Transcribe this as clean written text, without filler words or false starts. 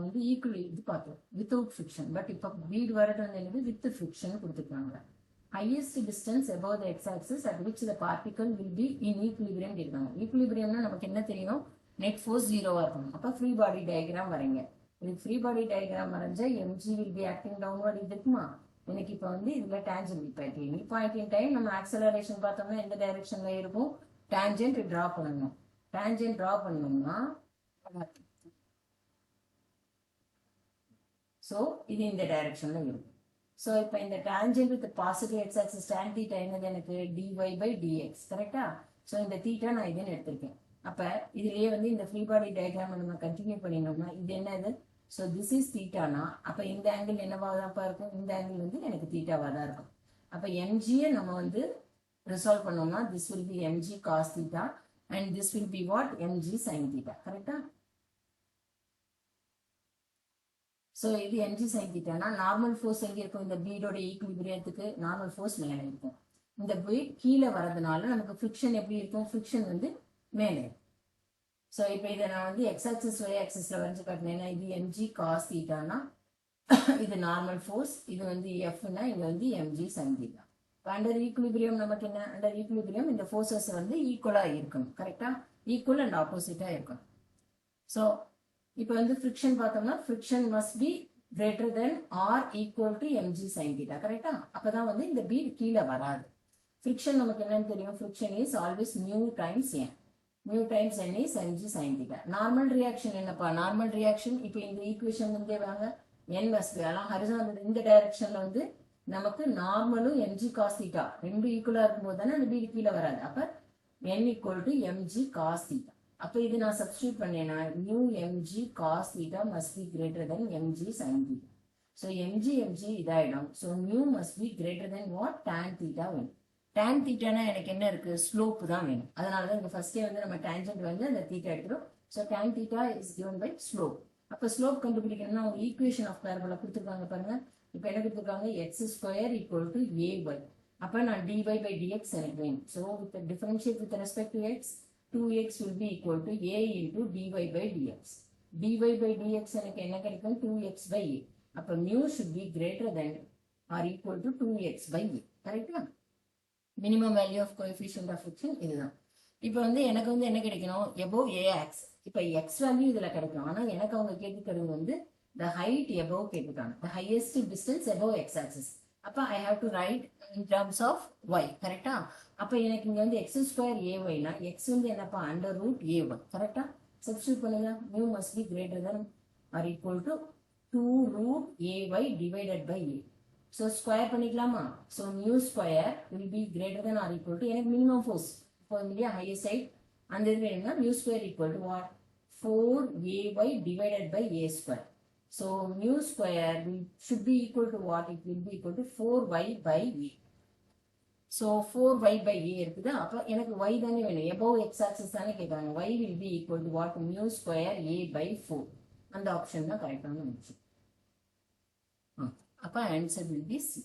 வந்து ஈக்குவல் இது பார்த்தோம் வித்தவுட் ஃபிரிக்ஷன். பட் இப்போ பீட் வரது வந்து என்னது வித் ஃபிரிக்ஷன் கொடுத்துருக்காங்க. highest distance above the x-axis at which the particle will be in equilibrium இருக்காங்க. ஈக்குலிபிரியம்னா நமக்கு என்ன தெரியும், நெட் ஃபோர்ஸ் ஜீரோவா இருக்கணும். அப்போ ஃப்ரீ பாடி டயக்ராம் வரைங்க. இதுக்கு ஃப்ரீ பாடி டயக்ராம் வரைஞ்சா mg will be acting downward இது இருக்குமா. எனக்கு இப்போ வந்து இதுல டேஞ்சன்ட் இப்போ எனி பாயிண்ட் இன் டைம் நம்ம ஆக்சலரேஷன் பார்த்தோம்னா எந்த டைரக்ஷன்ல இருக்கும், டேஞ்சன்ட் டிரா பண்ணணும். டேஞ்சன்ட் டிரா பண்ணணும்னா ஸோ இது இந்த டைரக்ஷன்ல இருக்கும். ஸோ இப்போ இந்த tangent with positive X axis tan theta என்னது எனக்கு dy by dx கரெக்டா. ஸோ இந்த தீட்டா நான் இதுன்னு எடுத்திருக்கேன். அப்போ இதுலயே வந்து இந்த ஃப்ரீ பாடி டயக்ராம் நம்ம கண்டினியூ பண்ணினோம்னா இது என்னது, ஸோ திஸ் இஸ் தீட்டானா அப்போ இந்த ஆங்கிள் என்னவா தான் இருக்கும், இந்த ஆங்கிள் வந்து எனக்கு தீட்டாவாக தான் இருக்கும். அப்போ mgயை நம்ம வந்து ரிசால்வ் பண்ணோம்னா this will be mg cos theta and this will be what mg sin theta கரெக்டா. ஸோ இது mg sin தீட்டானா நார்மல் ஃபோர்ஸ் எங்கே இருக்கும், இந்த பீடோட ஈக்குலிபிரியத்துக்கு நார்மல் ஃபோர்ஸ் மேலே இருக்கும். இந்த பீட் கீழே வரதுனால நமக்கு ஃப்ரிக்ஷன் எப்படி இருக்கும், ஃப்ரிக்ஷன் வந்து மேலே. ஸோ இப்போ இதை நான் வந்து எக்ஸ் ஆக்சிஸ் ஒய் ஆக்சிஸ்ல வரைஞ்சு காட்டினேன்னா இது mg cos தீட்டானா இது நார்மல் ஃபோர்ஸ், இது வந்து எஃப்னா இது வந்து mg sin தீட்டா. இப்போ அண்டர் ஈக்குலிபிரியம் நமக்கு என்ன, அண்டர் ஈக்குலிபிரியம் இந்த ஃபோர்ஸஸ் வந்து ஈக்குவலாக இருக்கணும் கரெக்டா, ஈக்குவல் அண்ட் ஆப்போசிட்டாக இருக்கணும். ஸோ இப்போ வந்து ஃப்ரிக்ஷன் பார்த்தோம்னா friction must be greater than or equal to mg sin theta கரெக்டா. அப்பதான் வந்து இந்த பீட் கீழே வராது. ஃப்ரிக்ஷன் நமக்கு என்னன்னு தெரியும், friction is always mu times n. Mu times n is mg sin theta. Normal reaction என்னப்பா, நார்மல் ரியாக்ஷன் இப்போ இந்த ஈக்குவேஷன் வந்து வாங்க n மஸ்ட் பி எல்லாம் ஹரிசாண்டல் இந்த டைரக்ஷன்ல வந்து நமக்கு நார்மலும் mg cos தீட்டா ரெண்டு ஈக்குவலா இருக்கும்போது தானே அந்த பீட் கீழே வராது. அப்ப n equal to mg cos theta. அப்போ இது நான் சப்ஸ்டியூட் பண்ணேன்னா mu mg cos theta must be greater than mg sin theta. So mg இதாயிடும். So mu must be greater than what, tan theta வேணும். tan thetaனா எனக்கு என்ன இருக்கு, ஸ்லோப் தான் வேணும். அதனால தான் இந்த ஃபர்ஸ்டே வந்து நம்ம டேஞ்சன்ட் வந்து அந்த தீட்டா எடுத்துரும். So tan theta is given by slope. அப்போ ஸ்லோப் கண்டுபிடிக்கணும்னா அவங்க ஈக்குவேஷன் ஆஃப் பேரபோலா கொடுத்துருக்காங்க பாருங்க. இப்போ என்ன கொடுத்துருக்காங்க, x square equal to ay. அப்போ நான் dy by dx எனக்கு வேணும். So with differentiate with respect to x 2x will be equal to a into dy by dx. dy by dx எனக்கு என்ன கிடைக்கும், 2x by a. அப்போ mu should be greater than or equal to 2x by a கரெக்டா. Minimum value of coefficient of friction இதுதான். இப்போ வந்து எனக்கு வந்து என்ன கிடைக்கணும், above ax. இப்போ x வேல்யூ இதுல கிடைக்கும். ஆனா எனக்கு அவங்க கேட்டுக்கிறது வந்து the height above கேட்டுக்காங்க, the highest distance above x axis. அப்போ I have to write in terms of y கரெக்டா. அப்போ எனக்கு இங்க வந்து x ஸ்கொயர் ay x வந்து என்னப்பா அண்டர் ரூட் a1 கரெக்டா. சப்ஸ்டியூட் பண்ணுங்க, mu must be greater than or equal to 2 root ay divided by a. So square பண்ணிக்கலாமா. So mu square will be greater than or equal to எனக்கு minimum force இப்போ இல்லையா higher side அந்த இது வேணும்னா mu square equal to what, 4ay divided by a square. So mu square should be equal to what, it will be equal to 4y by a. So 4y by a இருக்குது. அப்போ எனக்கு y தானே வேணும், above x axis தானே கேட்காங்க. y will be equal to what, mu square a by 4. அந்த option தான் கரெக்டான ஆப்ஷன். அப்போ ஆன்சர் will be C.